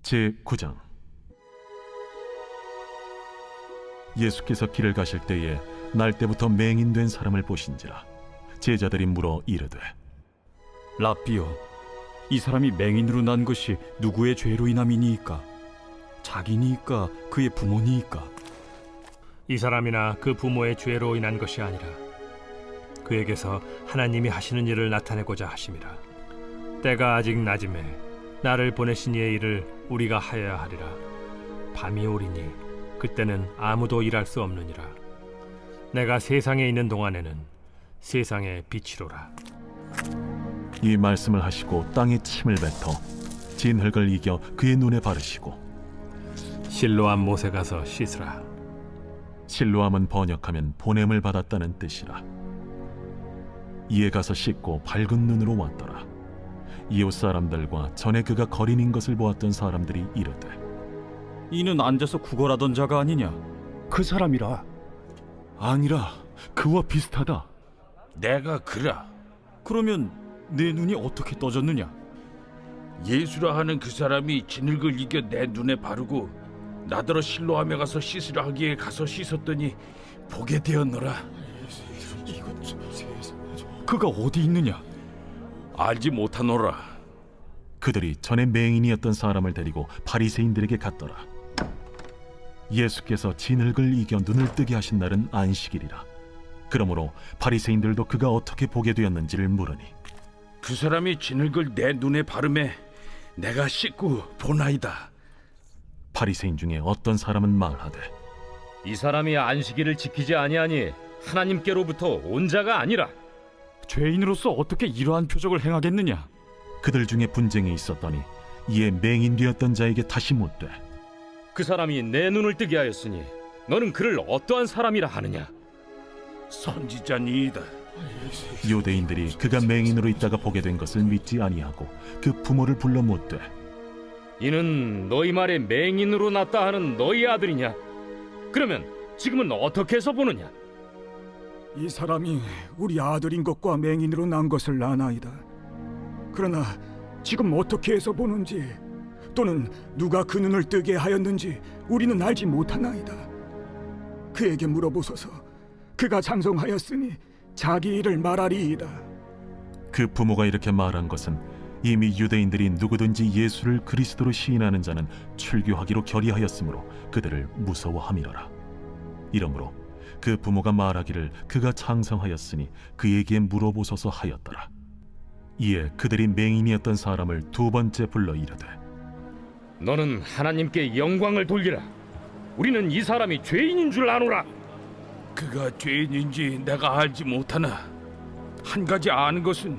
제9장. 예수께서 길을 가실 때에 날 때부터 맹인된 사람을 보신지라. 제자들이 물어 이르되, 랍비여, 이 사람이 맹인으로 난 것이 누구의 죄로 인함이니이까? 자기니이까 그의 부모니이까? 이 사람이나 그 부모의 죄로 인한 것이 아니라 그에게서 하나님이 하시는 일을 나타내고자 하심이라. 때가 아직 낮음에 나를 보내신 이의 일을 우리가 하여야 하리라. 밤이 오리니 그때는 아무도 일할 수 없느니라. 내가 세상에 있는 동안에는 세상의 빛이로라. 이 말씀을 하시고 땅에 침을 뱉어 진흙을 이겨 그의 눈에 바르시고, 실로암 못에 가서 씻으라. 실로암은 번역하면 보냄을 받았다는 뜻이라. 이에 가서 씻고 밝은 눈으로 왔더라. 이웃 사람들과 전에 그가 거린인 것을 보았던 사람들이 이르되, 이는 앉아서 구걸하던 자가 아니냐? 그 사람이라. 아니라 그와 비슷하다. 내가 그라. 그러면 내 눈이 어떻게 떠졌느냐? 예수라 하는 그 사람이 진흙을 이겨 내 눈에 바르고 나더러 실로암에 가서 씻으라 하기에 가서 씻었더니 보게 되었노라. 그가 어디 있느냐? 알지 못하노라. 그들이 전에 맹인이었던 사람을 데리고 바리새인들에게 갔더라. 예수께서 진흙을 이겨 눈을 뜨게 하신 날은 안식일이라. 그러므로 바리새인들도 그가 어떻게 보게 되었는지를 물으니, 그 사람이 진흙을 내 눈에 바르매 내가 씻고 보나이다. 바리새인 중에 어떤 사람은 말하되, 이 사람이 안식일을 지키지 아니하니 하나님께로부터 온 자가 아니라. 죄인으로서 어떻게 이러한 표적을 행하겠느냐? 그들 중에 분쟁이 있었더니 이에 맹인되었던 자에게 다시 묻되, 그 사람이 내 눈을 뜨게 하였으니 너는 그를 어떠한 사람이라 하느냐? 선지자니이다. 유대인들이 그가 맹인으로 있다가 보게 된 것을 믿지 아니하고 그 부모를 불러 묻되, 이는 너희 말에 맹인으로 났다 하는 너희 아들이냐? 그러면 지금은 어떻게 해서 보느냐? 이 사람이 우리 아들인 것과 맹인으로 난 것을 아나이다. 그러나 지금 어떻게 해서 보는지 또는 누가 그 눈을 뜨게 하였는지 우리는 알지 못하나이다. 그에게 물어보소서. 그가 장성하였으니 자기 일을 말하리이다. 그 부모가 이렇게 말한 것은 이미 유대인들이 누구든지 예수를 그리스도로 시인하는 자는 출교하기로 결의하였으므로 그들을 무서워함이로라. 이러므로 그 부모가 말하기를 그가 장성하였으니 그에게 물어보소서 하였더라. 이에 그들이 맹인이었던 사람을 두 번째 불러 이르되, 너는 하나님께 영광을 돌리라. 우리는 이 사람이 죄인인 줄 아노라. 그가 죄인인지 내가 알지 못하나 한 가지 아는 것은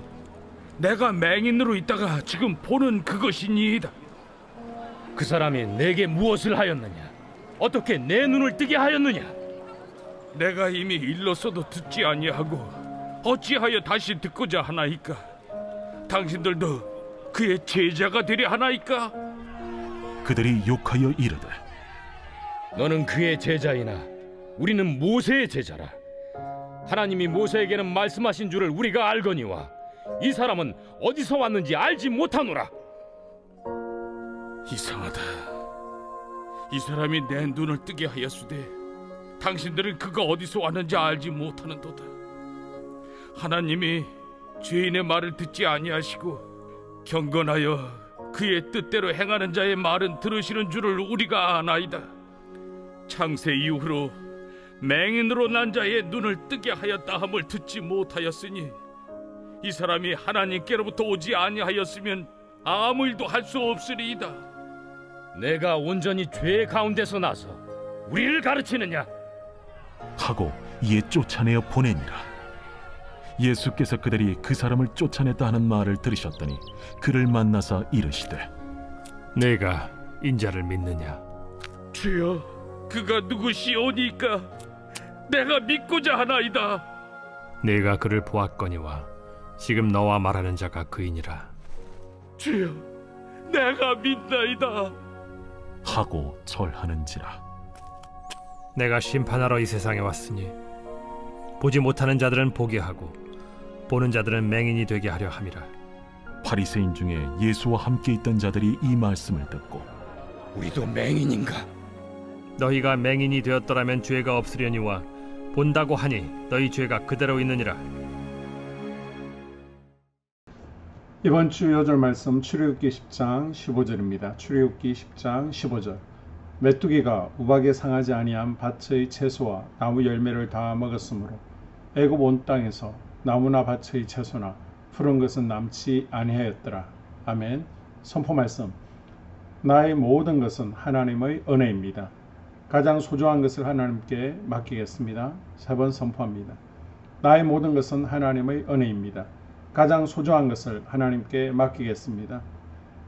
내가 맹인으로 있다가 지금 보는 그것이니이다. 그 사람이 내게 무엇을 하였느냐? 어떻게 내 눈을 뜨게 하였느냐? 내가 이미 일렀어도 듣지 아니하고 어찌하여 다시 듣고자 하나이까? 당신들도 그의 제자가 되려 하나이까? 그들이 욕하여 이르되, 너는 그의 제자이나 우리는 모세의 제자라. 하나님이 모세에게는 말씀하신 줄을 우리가 알거니와 이 사람은 어디서 왔는지 알지 못하노라. 이상하다. 이 사람이 내 눈을 뜨게 하였으되 당신들은 그가 어디서 왔는지 알지 못하는도다. 하나님이 죄인의 말을 듣지 아니하시고 경건하여 그의 뜻대로 행하는 자의 말은 들으시는 줄을 우리가 아나이다. 창세 이후로 맹인으로 난 자의 눈을 뜨게 하였다 함을 듣지 못하였으니 이 사람이 하나님께로부터 오지 아니하였으면 아무 일도 할 수 없으리이다. 내가 온전히 죄 가운데서 나서 우리를 가르치느냐? 하고 이에 쫓아내어 보내니라. 예수께서 그들이 그 사람을 쫓아냈다 하는 말을 들으셨더니 그를 만나사 이르시되, 내가 인자를 믿느냐? 주여, 그가 누구시오니까 내가 믿고자 하나이다. 내가 그를 보았거니와 지금 너와 말하는 자가 그이니라. 주여, 내가 믿나이다. 하고 절하는지라. 내가 심판하러 이 세상에 왔으니 보지 못하는 자들은 보게 하고 보는 자들은 맹인이 되게 하려 함이라. 바리새인 중에 예수와 함께 있던 자들이 이 말씀을 듣고 우리도 맹인인가? 너희가 맹인이 되었더라면 죄가 없으려니와 본다고 하니 너희 죄가 그대로 있느니라. 이번 주 요절 말씀 출애굽기 10장 15절입니다. 출애굽기 10장 15절. 메뚜기가 우박에 상하지 아니한 밭의 채소와 나무 열매를 다 먹었으므로 애굽 온 땅에서 나무나 밭의 채소나 푸른 것은 남지 아니하였더라. 아멘. 선포 말씀. 나의 모든 것은 하나님의 은혜입니다. 가장 소중한 것을 하나님께 맡기겠습니다. 3번 선포합니다. 나의 모든 것은 하나님의 은혜입니다. 가장 소중한 것을 하나님께 맡기겠습니다.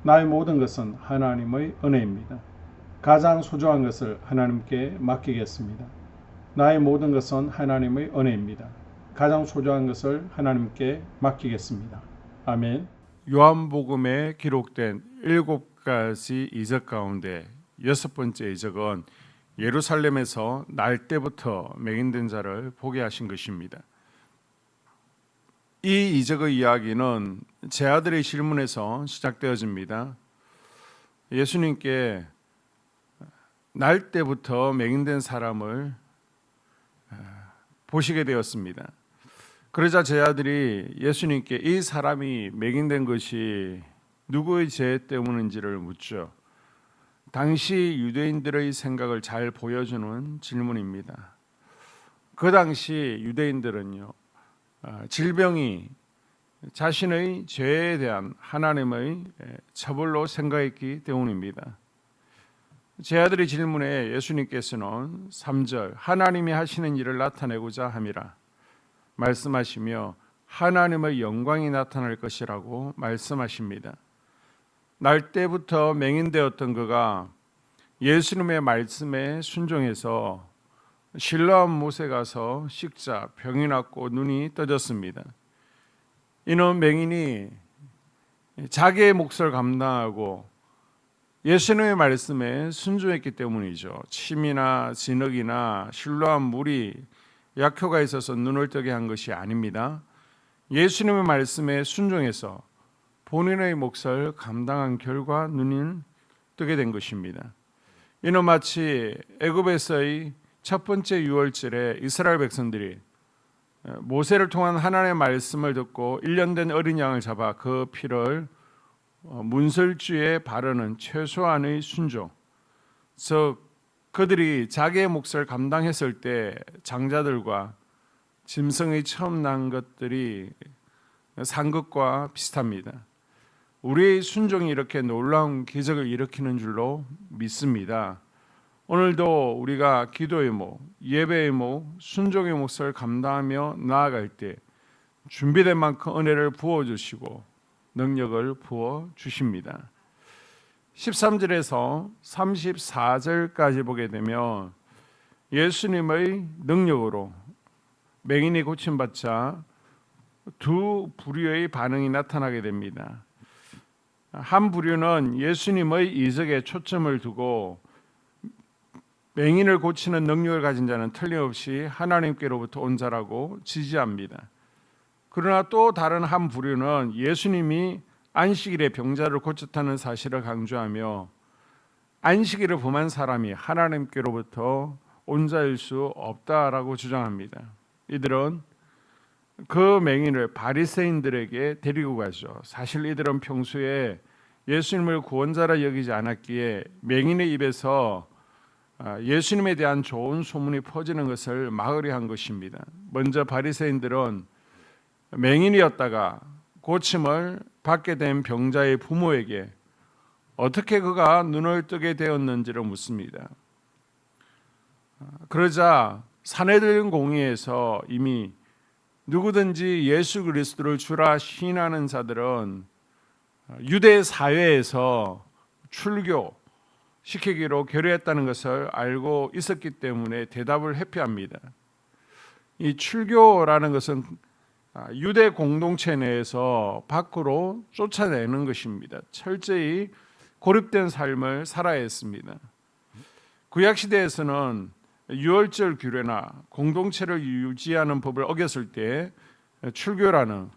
나의 모든 것은 하나님의 은혜입니다. 가장 소중한 것을 하나님께 맡기겠습니다. 나의 모든 것은 하나님의 은혜입니다. 가장 소중한 것을 하나님께 맡기겠습니다. 아멘. 요한복음에 기록된 7가지 이적 가운데 6번째 이적은 예루살렘에서 날 때부터 맹인된 자를 보게 하신 것입니다. 이 이적의 이야기는 제 아들의 질문에서 시작되어집니다. 예수님께 날 때부터 맹인된 사람을 보시게 되었습니다. 그러자 제 아들이 예수님께 이 사람이 맹인된 것이 누구의 죄 때문인지를 묻죠. 당시 유대인들의 생각을 잘 보여주는 질문입니다. 그 당시 유대인들은요, 질병이 자신의 죄에 대한 하나님의 처벌로 생각했기 때문입니다. 제 아들의 질문에 예수님께서는 3절 하나님이 하시는 일을 나타내고자 함이라 말씀하시며 하나님의 영광이 나타날 것이라고 말씀하십니다. 날 때부터 맹인되었던 그가 예수님의 말씀에 순종해서 실로암 못에 가서 식자 병이 낫고 눈이 떠졌습니다. 이는 맹인이 자기의 몫을 감당하고 예수님의 말씀에 순종했기 때문이죠. 침이나 진흙이나 실로암 물이 약효가 있어서 눈을 뜨게 한 것이 아닙니다. 예수님의 말씀에 순종해서 본인의 몫을 감당한 결과 눈이 뜨게 된 것입니다. 이는 마치 애굽에서의 첫 번째 유월절에 이스라엘 백성들이 모세를 통한 하나님의 말씀을 듣고 1년 된 어린 양을 잡아 그 피를 문설주에 바르는 최소한의 순종, 즉 그들이 자기의 몫을 감당했을 때 장자들과 짐승의 처음 난 것들이 산 것과 비슷합니다. 우리의 순종이 이렇게 놀라운 기적을 일으키는 줄로 믿습니다. 오늘도 우리가 기도의 목, 예배의 목, 순종의 몫을 감당하며 나아갈 때 준비된 만큼 은혜를 부어주시고 능력을 부어주십니다. 13절에서 34절까지 보게 되면 예수님의 능력으로 맹인이 고침받자 두 부류의 반응이 나타나게 됩니다. 한 부류는 예수님의 이적에 초점을 두고 맹인을 고치는 능력을 가진 자는 틀림없이 하나님께로부터 온 자라고 지지합니다. 그러나 또 다른 한 부류는 예수님이 안식일에 병자를 고쳤다는 사실을 강조하며 안식일을 범한 사람이 하나님께로부터 온 자일 수 없다라고 주장합니다. 이들은 그 맹인을 바리새인들에게 데리고 가죠. 사실 이들은 평소에 예수님을 구원자라 여기지 않았기에 맹인의 입에서 예수님에 대한 좋은 소문이 퍼지는 것을 막으려 한 것입니다. 먼저 바리새인들은 맹인이었다가 고침을 받게 된 병자의 부모에게 어떻게 그가 눈을 뜨게 되었는지를 묻습니다. 그러자 산헤드린 공의에서 이미 누구든지 예수 그리스도를 주라 시인하는 자들은 유대 사회에서 출교시키기로 결의했다는 것을 알고 있었기 때문에 대답을 회피합니다. 이 출교라는 것은 유대 공동체 내에서 밖으로 쫓아내는 것입니다. 철저히 고립된 삶을 살아야 했습니다. 구약 시대에서는 유월절 규례나 공동체를 유지하는 법을 어겼을 때 출교라는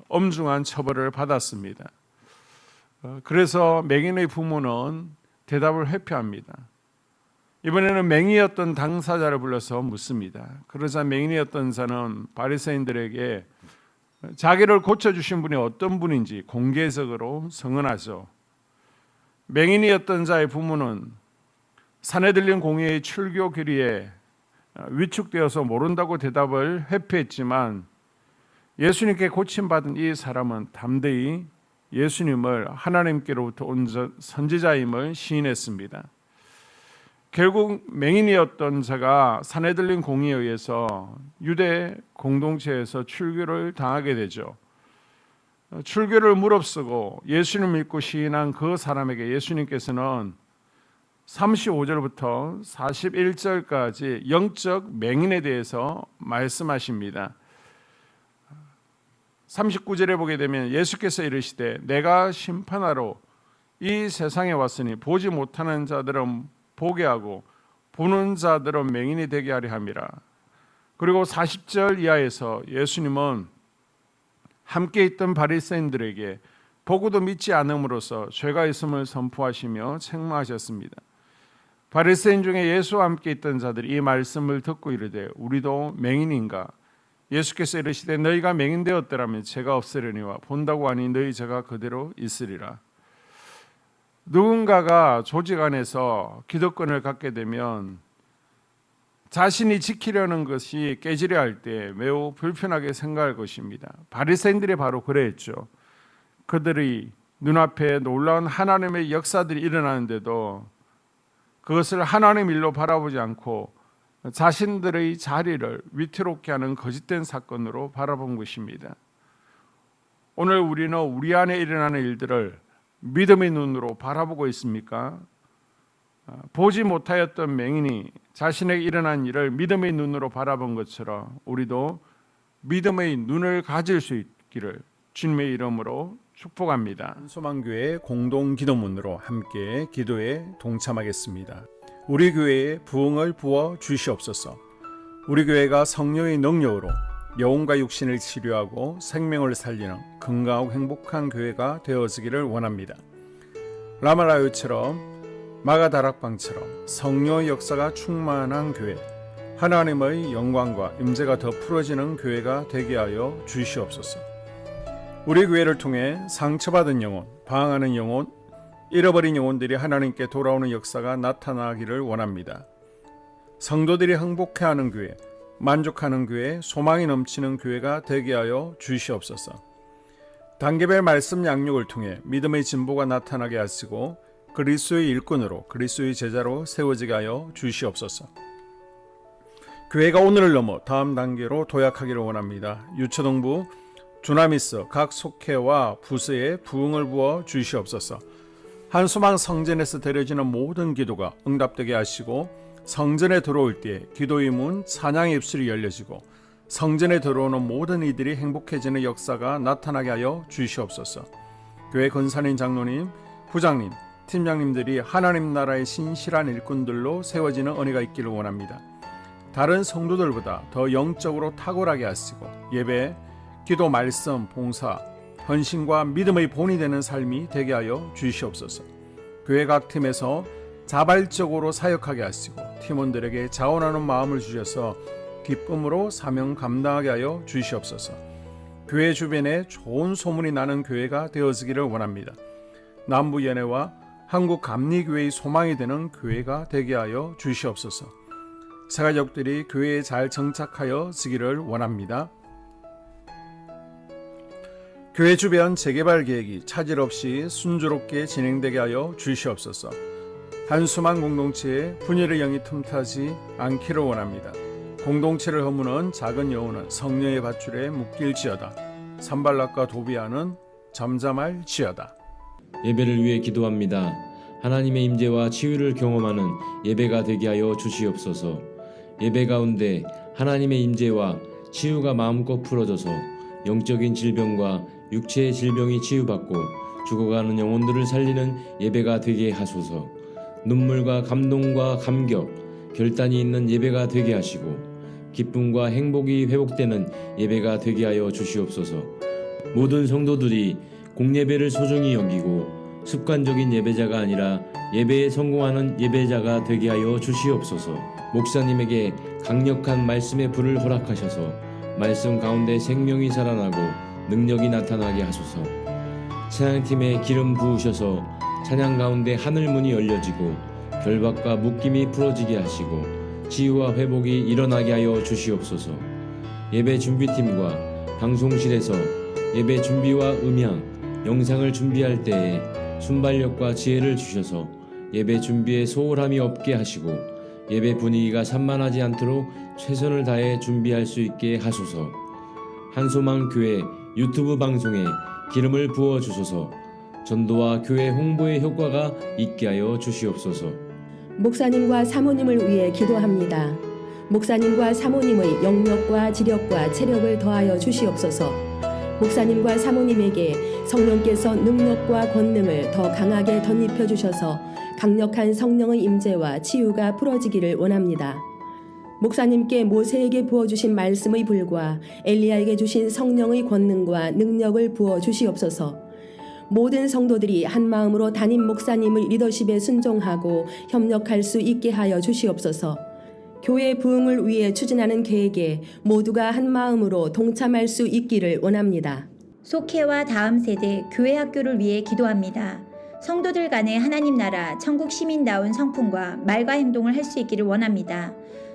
엄중한 처벌을 받았습니다. 그래서 맹인의 부모는 대답을 회피합니다. 이번에는 맹인이었던 당사자를 불러서 묻습니다. 그러자 맹인이었던 자는 바리새인들에게 자기를 고쳐주신 분이 어떤 분인지 공개적으로 선언하죠. 맹인이었던 자의 부모는 사내들린 공의의 출교 교리에 위축되어서 모른다고 대답을 회피했지만 예수님께 고침받은 이 사람은 담대히 예수님을 하나님께로부터 온 선지자임을 시인했습니다. 결국 맹인이었던 자가 사내들린 공의에 의해서 유대 공동체에서 출교를 당하게 되죠. 출교를 무릅쓰고 예수님을 믿고 시인한 그 사람에게 예수님께서는 35절부터 41절까지 영적 맹인에 대해서 말씀하십니다. 39절에 보게 되면 예수께서 이르시되 내가 심판하러 이 세상에 왔으니 보지 못하는 자들은 보게 하고 보는 자들은 맹인이 되게 하려 함이라. 그리고 40절 이하에서 예수님은 함께 있던 바리새인들에게 보고도 믿지 않음으로써 죄가 있음을 선포하시며 책망하셨습니다. 바리새인 중에 예수와 함께 있던 자들이 이 말씀을 듣고 이르되 우리도 맹인인가? 예수께서 이르시되 너희가 맹인되었더라면 죄가 없으려니와 본다고 하니 너희 죄가 그대로 있으리라. 누군가가 조직 안에서 기득권을 갖게 되면 자신이 지키려는 것이 깨지려 할 때 매우 불편하게 생각할 것입니다. 바리새인들이 바로 그랬죠. 그들이 눈앞에 놀라운 하나님의 역사들이 일어나는데도 그것을 하나님 일로 바라보지 않고 자신들의 자리를 위태롭게 하는 거짓된 사건으로 바라본 것입니다. 오늘 우리는 우리 안에 일어나는 일들을 믿음의 눈으로 바라보고 있습니까? 보지 못하였던 맹인이 자신에게 일어난 일을 믿음의 눈으로 바라본 것처럼 우리도 믿음의 눈을 가질 수 있기를 주님의 이름으로 축복합니다. 소망교회 공동 기도문으로 함께 기도에 동참하겠습니다. 우리 교회에 부흥을 부어 주시옵소서. 우리 교회가 성령의 능력으로 영혼과 육신을 치료하고 생명을 살리는 건강하고 행복한 교회가 되어지기를 원합니다. 라말라요처럼 마가다락방처럼 성령의 역사가 충만한 교회, 하나님의 영광과 임재가 더 풀어지는 교회가 되게 하여 주시옵소서. 우리 교회를 통해 상처받은 영혼, 방황하는 영혼, 잃어버린 영혼들이 하나님께 돌아오는 역사가 나타나기를 원합니다. 성도들이 행복해하는 교회, 만족하는 교회, 소망이 넘치는 교회가 되게 하여 주시옵소서. 단계별 말씀 양육을 통해 믿음의 진보가 나타나게 하시고 그리스도의 일꾼으로 그리스도의 제자로 세워지게 하여 주시옵소서. 교회가 오늘을 넘어 다음 단계로 도약하기를 원합니다. 유초동부 주나미스 각 속회와 부서에 부흥을 부어 주시옵소서. 한수망 성전에서 드려지는 모든 기도가 응답되게 하시고 성전에 들어올 때 기도의 문 찬양의 입술이 열려지고 성전에 들어오는 모든 이들이 행복해지는 역사가 나타나게 하여 주시옵소서. 교회 권사님, 장로님, 부장님, 팀장님들이 하나님 나라의 신실한 일꾼들로 세워지는 은혜가 있기를 원합니다. 다른 성도들보다 더 영적으로 탁월하게 하시고 예배, 기도, 말씀, 봉사, 헌신과 믿음의 본이 되는 삶이 되게 하여 주시옵소서. 교회 각 팀에서 자발적으로 사역하게 하시고 팀원들에게 자원하는 마음을 주셔서 기쁨으로 사명 감당하게 하여 주시옵소서. 교회 주변에 좋은 소문이 나는 교회가 되어지기를 원합니다. 남부연회와 한국감리교회의 소망이 되는 교회가 되게 하여 주시옵소서. 새가족들이 교회에 잘 정착하여 지기를 원합니다. 교회 주변 재개발 계획이 차질 없이 순조롭게 진행되게 하여 주시옵소서. 한수만 공동체에 분열의 영이 틈타지 않기를 원합니다. 공동체를 허무는 작은 여우는 성령의 밧줄에 묶일지어다. 산발락과 도비아는 잠잠할지어다. 예배를 위해 기도합니다. 하나님의 임재와 치유를 경험하는 예배가 되게 하여 주시옵소서. 예배 가운데 하나님의 임재와 치유가 마음껏 풀어져서 영적인 질병과 육체의 질병이 치유받고 죽어가는 영혼들을 살리는 예배가 되게 하소서. 눈물과 감동과 감격, 결단이 있는 예배가 되게 하시고 기쁨과 행복이 회복되는 예배가 되게 하여 주시옵소서. 모든 성도들이 공예배를 소중히 여기고 습관적인 예배자가 아니라 예배에 성공하는 예배자가 되게 하여 주시옵소서. 목사님에게 강력한 말씀의 불을 허락하셔서 말씀 가운데 생명이 살아나고 능력이 나타나게 하소서. 찬양팀에 기름 부으셔서 찬양 가운데 하늘문이 열려지고 결박과 묶임이 풀어지게 하시고 치유와 회복이 일어나게 하여 주시옵소서. 예배 준비팀과 방송실에서 예배 준비와 음향, 영상을 준비할 때에 순발력과 지혜를 주셔서 예배 준비에 소홀함이 없게 하시고 예배 분위기가 산만하지 않도록 최선을 다해 준비할 수 있게 하소서. 한소망 교회 유튜브 방송에 기름을 부어 주소서. 전도와 교회 홍보의 효과가 있게 하여 주시옵소서. 목사님과 사모님을 위해 기도합니다. 목사님과 사모님의 영력과 지력과 체력을 더하여 주시옵소서. 목사님과 사모님에게 성령께서 능력과 권능을 더 강하게 덧입혀 주셔서 강력한 성령의 임재와 치유가 풀어지기를 원합니다. 목사님께 모세에게 부어주신 말씀의 불과 엘리야에게 주신 성령의 권능과 능력을 부어 주시옵소서. 모든 성도들이 한 마음으로 담임 목사님의 리더십에 순종하고 협력할 수 있게 하여 주시옵소서. 교회 부흥을 위해 추진하는 계획에 모두가 한 마음으로 동참할 수 있기를 원합니다. 속회와 다음 세대 교회 학교를 위해 기도합니다. 성도들 간의 하나님 나라 천국 시민다운 성품과 말과 행동을 할 수 있기를 원합니다.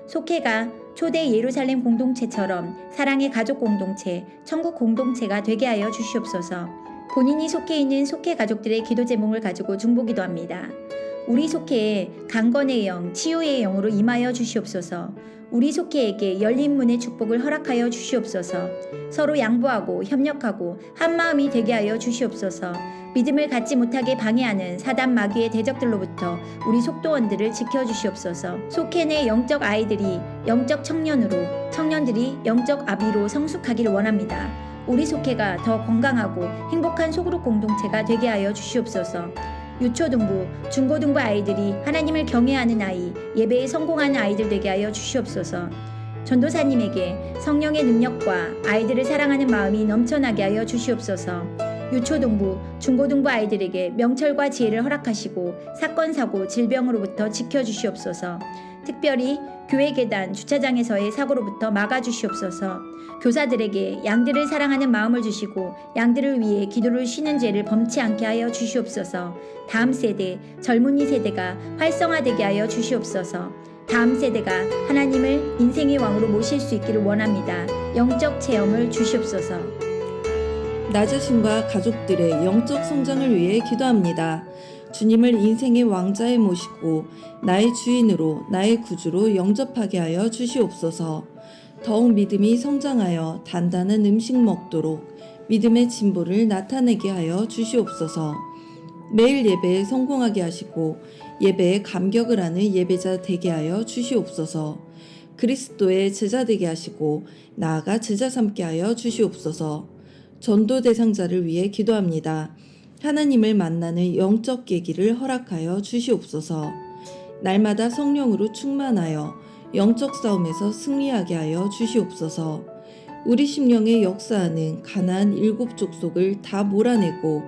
속회가 초대 예루살렘 공동체처럼 사랑의 가족 공동체, 천국 공동체가 되게 하여 주시옵소서. 본인이 속해 있는 속회 가족들의 기도 제목을 가지고 중보기도합니다. 우리 속회에 강건의 영, 치유의 영으로 임하여 주시옵소서. 우리 속회에게 열린 문의 축복을 허락하여 주시옵소서. 서로 양보하고 협력하고 한마음이 되게 하여 주시옵소서. 믿음을 갖지 못하게 방해하는 사단 마귀의 대적들로부터 우리 속도원들을 지켜주시옵소서. 속회 내 영적 아이들이 영적 청년으로, 청년들이 영적 아비로 성숙하기를 원합니다. 우리 속회가 더 건강하고 행복한 소그룹 공동체가 되게 하여 주시옵소서. 유초등부, 중고등부 아이들이 하나님을 경외하는 아이, 예배에 성공하는 아이들 되게 하여 주시옵소서. 전도사님에게 성령의 능력과 아이들을 사랑하는 마음이 넘쳐나게 하여 주시옵소서. 유초등부, 중고등부 아이들에게 명철과 지혜를 허락하시고 사건, 사고, 질병으로부터 지켜주시옵소서. 특별히 교회 계단, 주차장에서의 사고로부터 막아주시옵소서. 교사들에게 양들을 사랑하는 마음을 주시고 양들을 위해 기도를 쉬는 죄를 범치 않게 하여 주시옵소서. 다음 세대, 젊은이 세대가 활성화되게 하여 주시옵소서. 다음 세대가 하나님을 인생의 왕으로 모실 수 있기를 원합니다. 영적 체험을 주시옵소서. 나 자신과 가족들의 영적 성장을 위해 기도합니다. 주님을 인생의 왕자에 모시고 나의 주인으로 나의 구주로 영접하게 하여 주시옵소서. 더욱 믿음이 성장하여 단단한 음식 먹도록 믿음의 진보를 나타내게 하여 주시옵소서. 매일 예배에 성공하게 하시고 예배에 감격을 하는 예배자 되게 하여 주시옵소서. 그리스도의 제자 되게 하시고 나아가 제자 삼게 하여 주시옵소서. 전도 대상자를 위해 기도합니다. 하나님을 만나는 영적 계기를 허락하여 주시옵소서. 날마다 성령으로 충만하여 영적 싸움에서 승리하게 하여 주시옵소서. 우리 심령에 역사하는 가나안 7 족속을 다 몰아내고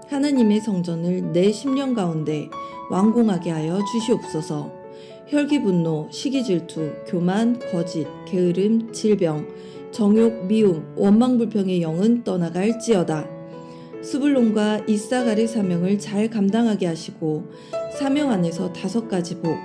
하나님의 성전을 내 심령 가운데 완공하게 하여 주시옵소서. 혈기 분노, 시기 질투, 교만, 거짓, 게으름, 질병, 정욕, 미움, 원망불평의 영은 떠나갈지어다. 스불론과 이사갈의 사명을 잘 감당하게 하시고 사명 안에서 5가지 복,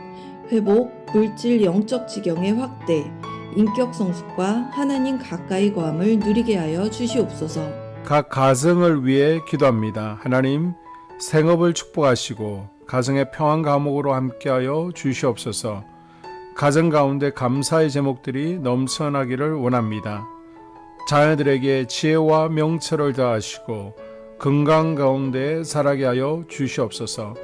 회복, 물질 영적 지경의 확대, 인격 성숙과 하나님 가까이 거함을 누리게 하여 주시옵소서. 각 가정을 위해 기도합니다. 하나님, 생업을 축복하시고 가정의 평안 감옥으로 함께하여 주시옵소서. 가정 가운데 감사의 제목들이 넘쳐나기를 원합니다. 자녀들에게 지혜와 명철을 더하시고 건강 가운데 자라게 하여 주시옵소서.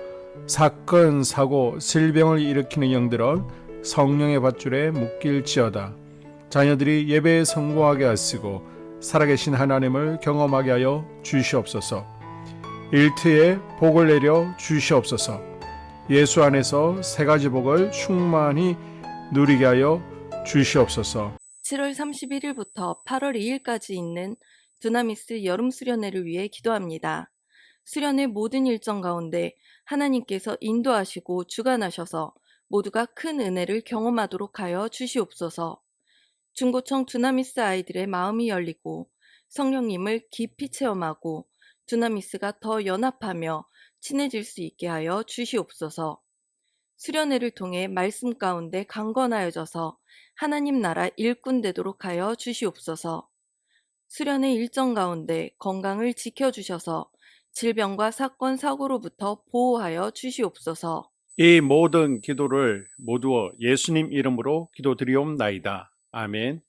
사건, 사고, 질병을 일으키는 영들은 성령의 밧줄에 묶일지어다. 자녀들이 예배에 성공하게 하시고 살아계신 하나님을 경험하게 하여 주시옵소서. 일터에 복을 내려 주시옵소서. 예수 안에서 3가지 복을 충만히 누리게 하여 주시옵소서. 7월 31일부터 8월 2일까지 있는 두나미스 여름 수련회를 위해 기도합니다. 수련의 모든 일정 가운데 하나님께서 인도하시고 주관하셔서 모두가 큰 은혜를 경험하도록 하여 주시옵소서. 중고청 두나미스 아이들의 마음이 열리고 성령님을 깊이 체험하고 두나미스가 더 연합하며 친해질 수 있게 하여 주시옵소서. 수련회를 통해 말씀 가운데 강건하여져서 하나님 나라 일꾼 되도록 하여 주시옵소서. 수련회 일정 가운데 건강을 지켜주셔서 질병과 사건, 사고로부터 보호하여 주시옵소서. 이 모든 기도를 모두 예수님 이름으로 기도드리옵나이다. 아멘.